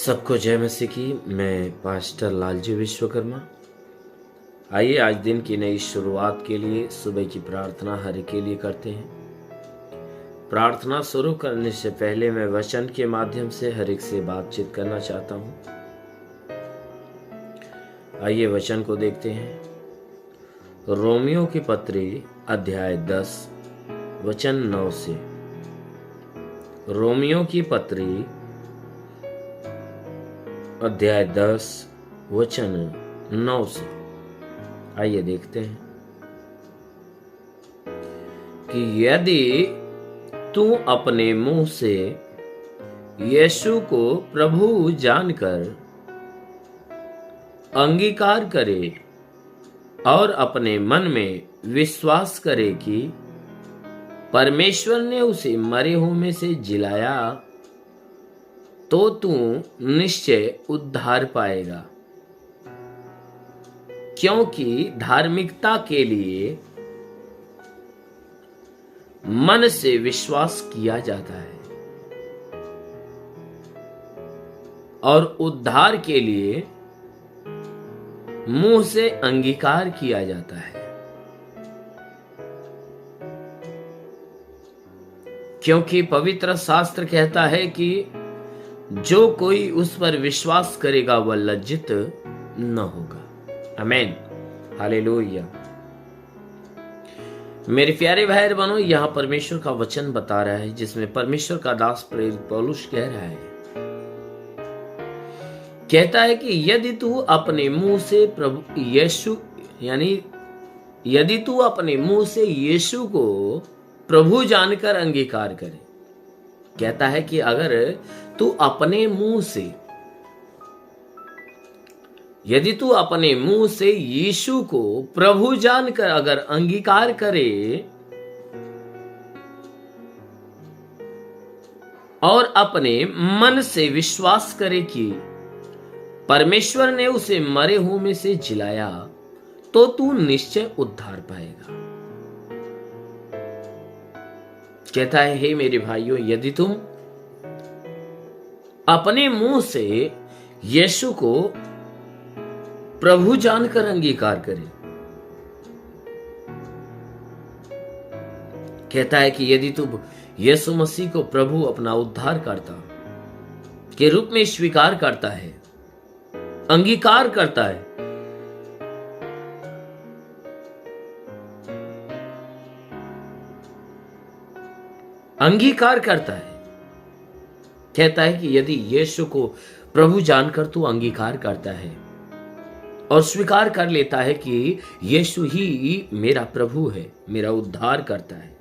सबको जय मसीह की। मैं पास्टर लालजी विश्वकर्मा। आइए आज दिन की नई शुरुआत के लिए सुबह की प्रार्थना हर एक के लिए करते हैं। प्रार्थना शुरू करने से पहले मैं वचन के माध्यम से हर एक से बातचीत करना चाहता हूं। आइए वचन को देखते हैं। रोमियो की पत्री अध्याय 10 वचन 9 से। रोमियो की पत्री अध्याय 10 वचन 9 से। आइए देखते हैं कि यदि तू अपने मुंह से यीशु को प्रभु जानकर अंगीकार करे और अपने मन में विश्वास करे कि परमेश्वर ने उसे मरे हुए में से जिलाया, तो तू निश्चय उद्धार पाएगा। क्योंकि धार्मिकता के लिए मन से विश्वास किया जाता है और उद्धार के लिए मुंह से अंगीकार किया जाता है। क्योंकि पवित्र शास्त्र कहता है कि जो कोई उस पर विश्वास करेगा वह लज्जित न होगा। आमीन, हालेलुया। मेरे प्यारे भाई बहनों, यहां परमेश्वर का वचन बता रहा है, जिसमें परमेश्वर का दास प्रेरित पौलुस कह रहा है, कहता है कि यदि तू अपने मुंह से प्रभु यीशु यदि तू अपने मुंह से यीशु को प्रभु जानकर अंगीकार करे, कहता है कि अगर तू अपने मुंह से, यदि तू अपने मुंह से यीशु को प्रभु जानकर अगर अंगीकार करे और अपने मन से विश्वास करे कि परमेश्वर ने उसे मरे हुए में से जिलाया, तो तू निश्चय उद्धार पाएगा। कहता है, हे मेरे भाइयों, यदि तुम अपने मुंह से यीशु को प्रभु जानकर अंगीकार करें, कहता है कि यदि तू यीशु मसीह को प्रभु अपना उद्धारकर्ता के रूप में स्वीकार करता है, अंगीकार करता है, अंगीकार करता है, कहता है कि यदि यीशु को प्रभु जानकर तू अंगीकार करता है और स्वीकार कर लेता है कि यीशु ही मेरा प्रभु है, मेरा उद्धार करता है,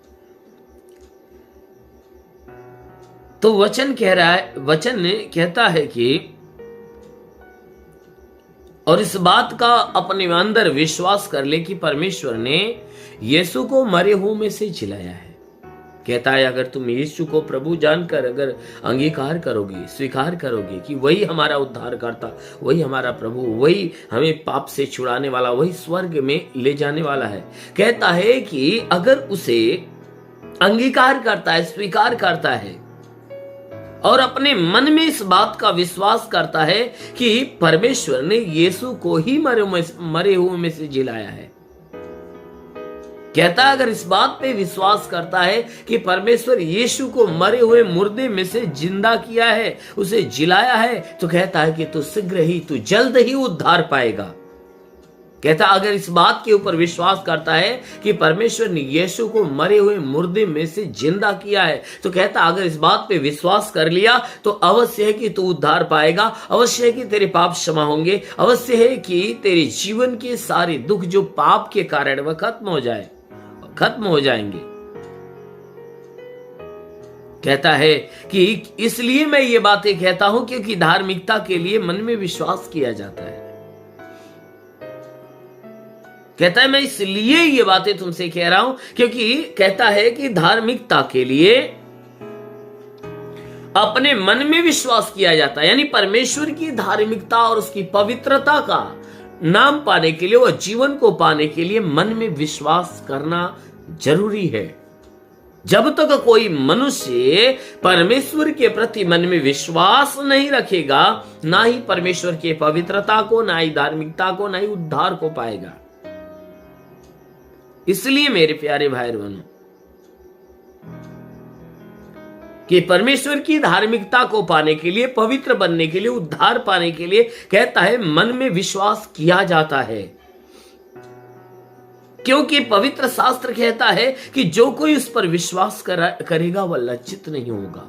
तो वचन कहता है कि और इस बात का अपने अंदर विश्वास कर ले कि परमेश्वर ने यीशु को मरे हुए में से जिलाया है। कहता है, अगर तुम यीशु को प्रभु जानकर अगर अंगीकार करोगे, स्वीकार करोगे कि वही हमारा उद्धार करता, वही हमारा प्रभु, वही हमें पाप से छुड़ाने वाला, वही स्वर्ग में ले जाने वाला है, कहता है कि अगर उसे अंगीकार करता है, स्वीकार करता है और अपने मन में इस बात का विश्वास करता है कि परमेश्वर ने यीशु को ही मरे हुए में से जिलाया है, कहता है अगर इस बात पे विश्वास करता है कि परमेश्वर यीशु को मरे हुए मुर्दे में से जिंदा किया है, उसे जिलाया है, तो कहता है कि तू शीघ्र ही, तू जल्द ही उद्धार पाएगा। कहता अगर इस बात के ऊपर विश्वास करता है कि परमेश्वर ने यीशु को मरे हुए मुर्दे में से जिंदा किया है, तो कहता अगर इस बात पे विश्वास कर लिया तो अवश्य है कि तू उद्धार पाएगा, अवश्य है कि तेरे पाप क्षमा होंगे, अवश्य है कि तेरे जीवन के सारे दुख जो पाप के कारण वह खत्म हो जाएंगे। कहता है कि इसलिए मैं ये बातें कहता हूं क्योंकि धार्मिकता के लिए मन में विश्वास किया जाता है। कहता है मैं इसलिए ये बातें तुमसे कह रहा हूं क्योंकि कहता है कि धार्मिकता के लिए अपने मन में विश्वास किया जाता है, यानी परमेश्वर की धार्मिकता और उसकी पवित्रता का नाम पाने के लिए, वह जीवन को पाने के लिए मन में विश्वास करना जरूरी है। जब तक कोई मनुष्य परमेश्वर के प्रति मन में विश्वास नहीं रखेगा, ना ही परमेश्वर के पवित्रता को, ना ही धार्मिकता को, ना ही उद्धार को पाएगा। इसलिए मेरे प्यारे भाई बहनों, कि परमेश्वर की धार्मिकता को पाने के लिए, पवित्र बनने के लिए, उद्धार पाने के लिए कहता है मन में विश्वास किया जाता है। क्योंकि पवित्र शास्त्र कहता है कि जो कोई उस पर विश्वास करेगा वह लज्जित नहीं होगा।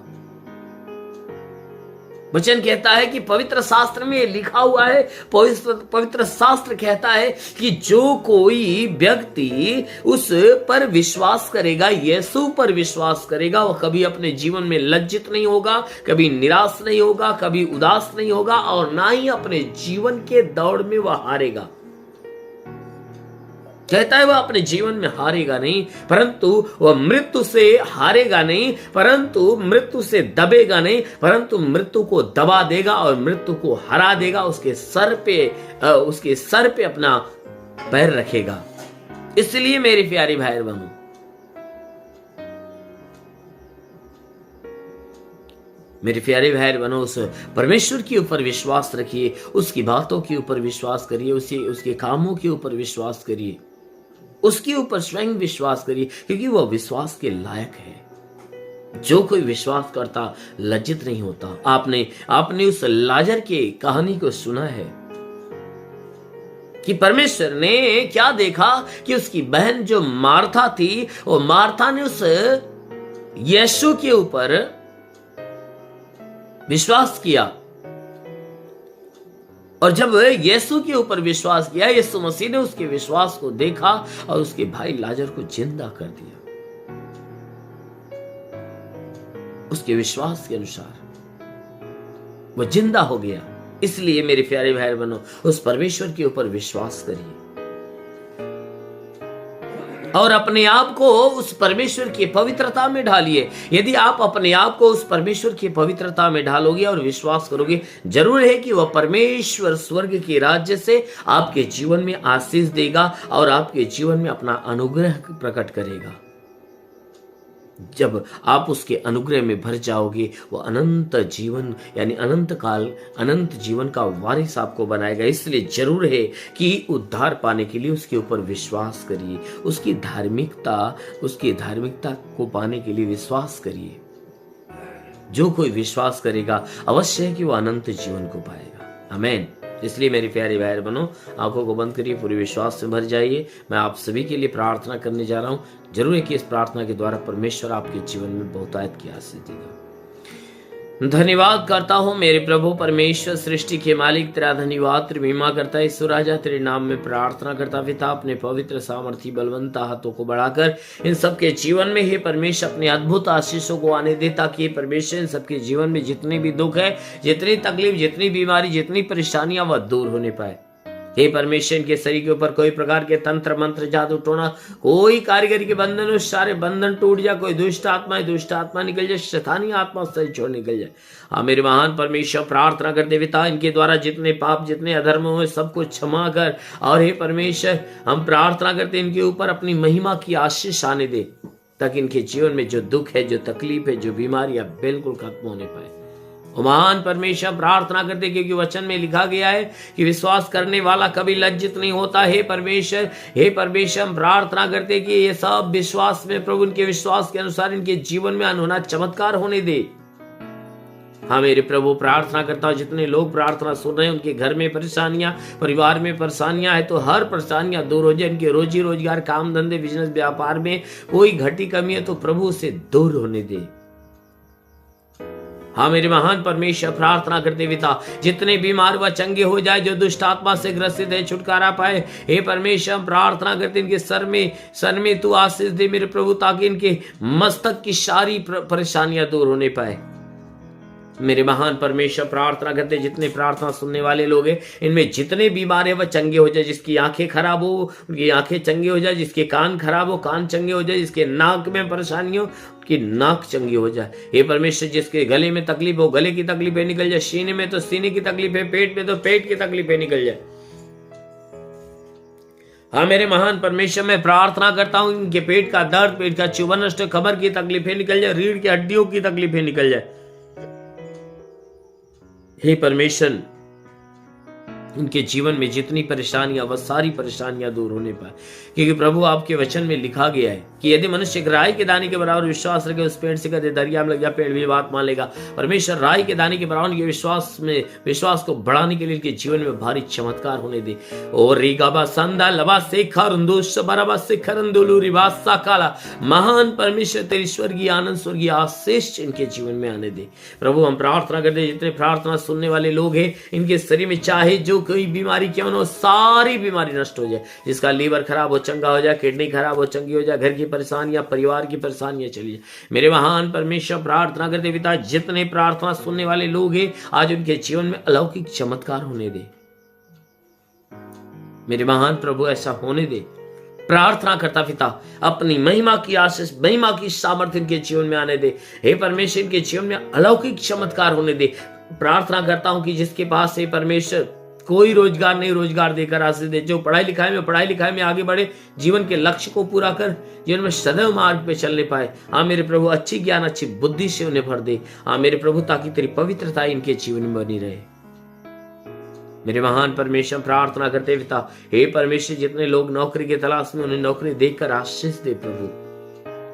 वचन कहता है कि पवित्र शास्त्र में लिखा हुआ है, पवित्र शास्त्र कहता है कि जो कोई व्यक्ति उस पर विश्वास करेगा, यीशु पर विश्वास करेगा, वह कभी अपने जीवन में लज्जित नहीं होगा, कभी निराश नहीं होगा, कभी उदास नहीं होगा, और ना ही अपने जीवन के दौड़ में वह हारेगा। कहता है वह अपने जीवन में हारेगा नहीं, परंतु वह मृत्यु से हारेगा नहीं, परंतु मृत्यु से दबेगा नहीं, परंतु मृत्यु को दबा देगा और मृत्यु को हरा देगा। उसके सर पे अपना पैर रखेगा। इसलिए मेरे प्यारे भाई बहनों, मेरे प्यारे भाई बहनों, उस परमेश्वर के ऊपर विश्वास रखिए, उसकी बातों के ऊपर विश्वास करिए, उसके कामों के ऊपर विश्वास करिए, उसके ऊपर स्वयं विश्वास करिए, क्योंकि वह विश्वास के लायक है। जो कोई विश्वास करता लज्जित नहीं होता। आपने उस लाजर की कहानी को सुना है कि परमेश्वर ने क्या देखा कि उसकी बहन जो मार्था थी, वो मार्था ने उस यीशु के ऊपर विश्वास किया, और जब यीशु के ऊपर विश्वास किया, यीशु मसीह ने उसके विश्वास को देखा और उसके भाई लाजर को जिंदा कर दिया उसके विश्वास के अनुसार वो जिंदा हो गया। इसलिए मेरे प्यारे भाई बहनों, उस परमेश्वर के ऊपर विश्वास करिए और अपने आप को उस परमेश्वर की पवित्रता में ढालिए। यदि आप अपने आप को उस परमेश्वर की पवित्रता में ढालोगे और विश्वास करोगे, जरूर है कि वह परमेश्वर स्वर्ग के राज्य से आपके जीवन में आशीष देगा और आपके जीवन में अपना अनुग्रह प्रकट करेगा। जब आप उसके अनुग्रह में भर जाओगे, वो अनंत जीवन यानी अनंत जीवन का वारिस आपको बनाएगा। इसलिए जरूर है कि उद्धार पाने के लिए उसके ऊपर विश्वास करिए, उसकी धार्मिकता को पाने के लिए विश्वास करिए। जो कोई विश्वास करेगा अवश्य है कि वो अनंत जीवन को पाएगा। आमीन। इसलिए मेरे प्यारे भाई बहनों, आंखों को बंद करिए, पूरे विश्वास से भर जाइए। मैं आप सभी के लिए प्रार्थना करने जा रहा हूं। जरूर है कि इस प्रार्थना के द्वारा परमेश्वर आपके जीवन में बहुतायत की आशीष देगा। धन्यवाद करता हूं मेरे प्रभु परमेश्वर, सृष्टि के मालिक, तेरा धन्यवाद, तेरी महिमा करता है ईश्वर राजा। तेरे नाम में प्रार्थना करता पिता, अपने पवित्र सामर्थी बलवंता हाथों को बढ़ाकर इन सबके जीवन में हे परमेश्वर अपने अद्भुत आशीषों को आने दे, ताकि परमेश्वर इन सबके जीवन में जितने भी दुख है, जितनी तकलीफ, जितनी बीमारी, जितनी परेशानियां, वह दूर होने पाए। हे परमेश्वर, के शरीर के ऊपर कोई प्रकार के तंत्र मंत्र, जादू टोना, कोई कारीगरी के बंधन हो, सारे बंधन टूट जाए। कोई दुष्ट आत्मा निकल जाए, शैतानी आत्मा शरीर छोड़ निकल जाए। हाँ मेरे महान परमेश्वर, प्रार्थना करते पिता, इनके द्वारा जितने पाप, जितने अधर्म हुए, सबको क्षमा कर। और हे परमेश्वर, हम प्रार्थना करते इनके ऊपर अपनी महिमा की आशीष आने दे, ताकि इनके जीवन में जो दुख है, जो तकलीफ है, जो बीमारियां बिल्कुल खत्म होने पाए। महान परमेश्वर, प्रार्थना करते क्योंकि वचन में लिखा गया है कि विश्वास करने वाला कभी लज्जित नहीं होता। हे परमेश्वर, हम प्रार्थना करते कि ये सब विश्वास में प्रभु, इनके विश्वास के अनुसार इनके जीवन में अनहोना चमत्कार होने दे। हाँ मेरे प्रभु, प्रार्थना करता हूँ जितने लोग प्रार्थना सुन रहे हैं, उनके घर में परेशानियां, परिवार में परेशानियां है, तो हर परेशानियां दूर हो जाए। इनके रोजी रोजगार, काम धंधे, बिजनेस, व्यापार में कोई घटी कमी है तो प्रभु से दूर होने दे। हाँ मेरे महान परमेश्वर, प्रार्थना करते पिता, जितने बीमार व चंगे हो जाए, जो दुष्ट आत्मा से ग्रसित है, छुटकारा पाए। हे परमेश्वर, प्रार्थना करते इनके सर में तू आशीष दे मेरे प्रभु, ताकि इनके मस्तक की सारी परेशानियां दूर होने पाए। मेरे महान परमेश्वर, प्रार्थना करते जितने प्रार्थना सुनने वाले लोग हैं, इनमें जितने बीमार है वह चंगे हो जाए। जिसकी आंखें खराब हो उनकी आंखें चंगी हो जाए, जिसके कान खराब हो कान चंगे हो जाए, जिसके नाक में परेशानी हो कि नाक चंगी हो जाए। हे परमेश्वर, जिसके गले में तकलीफ हो गले की तकलीफें निकल जाए, सीने में तो सीने की तकलीफ है, पेट में तो पेट की तकलीफें निकल जाए। हाँ मेरे महान परमेश्वर, मैं प्रार्थना करता हूं इनके पेट का दर्द, पेट का चुभन नष्ट, कमर की तकलीफें निकल जाए, रीढ़ की हड्डियों की तकलीफें निकल जाए। हे परमेश्वर, उनके जीवन में जितनी परेशानियां, वह सारी परेशानियां दूर होने पाए, क्योंकि प्रभु आपके वचन में लिखा गया है कि यदि मनुष्य एक राई के दाने के बराबर विश्वास रखे, उस पेड़ से कदे दरिया में लग जा, पेड़ भी बात मान लेगा। परमेश्वर राई के दाने के बराबर के विश्वास को बढ़ाने के लिए इनके जीवन में भारी चमत्कार होने दे। और रीगाबा संदा लबा शेखर बराबा शेखर काला, महान परमेश्वर तेरी स्वर्गीय आनंद, स्वर्गीय आशीष इनके जीवन में आने दे। प्रभु हम प्रार्थना करते, जितने प्रार्थना सुनने वाले लोग हैं, इनके शरीर में चाहे जो कोई बीमारी क्यों ना हो, सारी बीमारी नष्ट हो जाए। जिसका लीवर खराब हो चंगा हो जाए, किडनी खराब हो चंगी हो जाए, घर की परेशानियां, परिवार की परेशानियां चली जाए। मेरे महान परमेश्वर प्रार्थना करते पिता, जितने प्रार्थना सुनने वाले लोग हैं, आज उनके जीवन में अलौकिक चमत्कार होने दे। मेरे महान प्रभु ऐसा होने दे। प्रार्थना करता पिता, अपनी महिमा की आशीष, महिमा की सामर्थ्य इनके जीवन में आने दे। हे परमेश्वर, इनके जीवन में अलौकिक चमत्कार होने दे। प्रार्थना करता हूं कि जिसके पास है परमेश्वर कोई रोजगार नहीं, रोजगार देकर आशीष दे। जो पढ़ाई लिखाई में आगे बढ़े, जीवन के लक्ष्य को पूरा कर, जीवन में सदैव मार्ग पे चलने पाए। हाँ मेरे प्रभु, अच्छी ज्ञान, अच्छी बुद्धि से उन्हें भर दे। हाँ मेरे प्रभु, ताकि तेरी पवित्रता इनके जीवन में बनी रहे। मेरे महान परमेश्वर प्रार्थना करते पिता, हे परमेश्वर, जितने लोग नौकरी के तलाश में, उन्हें नौकरी देकर आशीष दे। प्रभु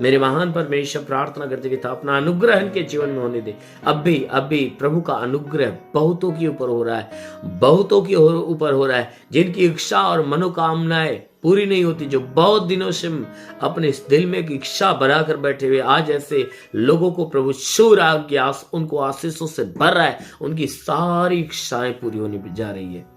मेरे महान परमेश्वर प्रार्थना करते पिता, अपना अनुग्रह इनके जीवन में होने दे। अब भी प्रभु का अनुग्रह बहुतों के ऊपर हो रहा है, बहुतों के ऊपर हो रहा है, जिनकी इच्छा और मनोकामनाएं पूरी नहीं होती, जो बहुत दिनों से अपने इस दिल में इच्छा बनाकर बैठे हुए, आज ऐसे लोगों को प्रभु छू रहा है, उनको आशीषों से भर रहा है, उनकी सारी इच्छाएं पूरी होने जा रही है।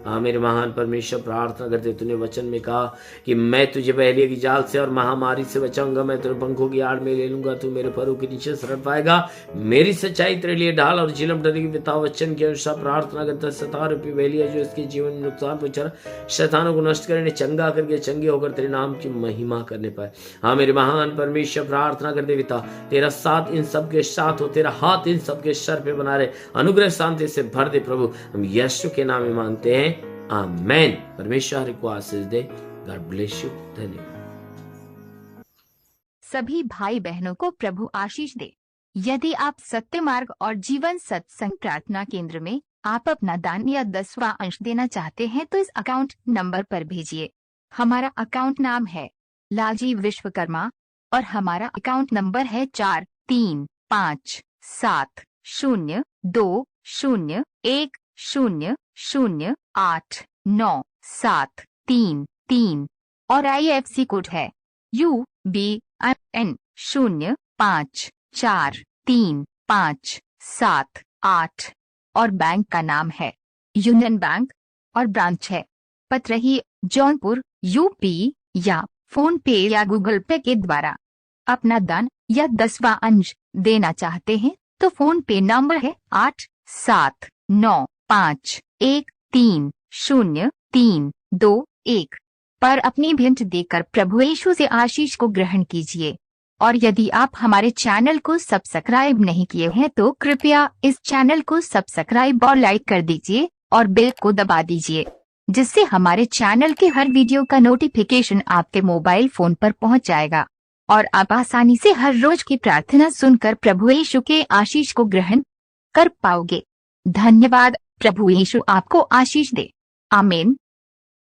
हाँ मेरे महान परमेश्वर प्रार्थना करते, तूने वचन में कहा कि मैं तुझे पहले की जाल से और महामारी से बचाऊंगा, मैं तेरे पंखों की आड़ में ले लूंगा, तू मेरे पैरों के नीचे शरण पाएगा। मेरी सच्चाई तेरे लिए ढाल और झिलम डरेगी। पिता वचन के अनुसार प्रार्थना करता, शैतान रूपी पहली है जो इसके जीवन में नुकसान पहुंचा, शैतानों को नष्ट करने, चंगा करके चंगे होकर तेरे नाम की महिमा करने पाए। हाँ मेरे महान परमेश्वर प्रार्थना करते पिता, तेरा साथ इन सबके साथ हो, तेरा हाथ इन सबके सर पे बना रहे, अनुग्रह शांति से भर दे। प्रभु हम यीशु के नाम में मांगते हैं, आमेन। परमेश्वर को आशीष दे। God bless you. धन्यवाद। सभी भाई बहनों को प्रभु आशीष दे। यदि आप सत्य मार्ग और जीवन सत्संग प्रार्थना केंद्र में आप अपना दान या 10वां अंश देना चाहते हैं तो इस अकाउंट नंबर पर भेजिए। हमारा अकाउंट नाम है लालजी विश्वकर्मा और हमारा अकाउंट नंबर है 43572010089333 और IFC कोड है UBIN 054357 और बैंक का नाम है यूनियन बैंक और ब्रांच है पतरही जौनपुर UP या फोन पे या गूगल पे के द्वारा अपना दान या 10वां अंश देना चाहते हैं तो फोन पे नंबर है 8795130321 पर अपनी भेंट देकर प्रभु यीशु से आशीष को ग्रहण कीजिए। और यदि आप हमारे चैनल को सब्सक्राइब नहीं किए हैं तो कृपया इस चैनल को सब्सक्राइब और लाइक कर दीजिए और बेल को दबा दीजिए, जिससे हमारे चैनल के हर वीडियो का नोटिफिकेशन आपके मोबाइल फोन पर पहुंच जाएगा और आप आसानी से हर रोज की प्रार्थना सुनकर प्रभु यीशु के आशीष को ग्रहण कर पाओगे। धन्यवाद। प्रभु यीशु आपको आशीष दे। आमीन।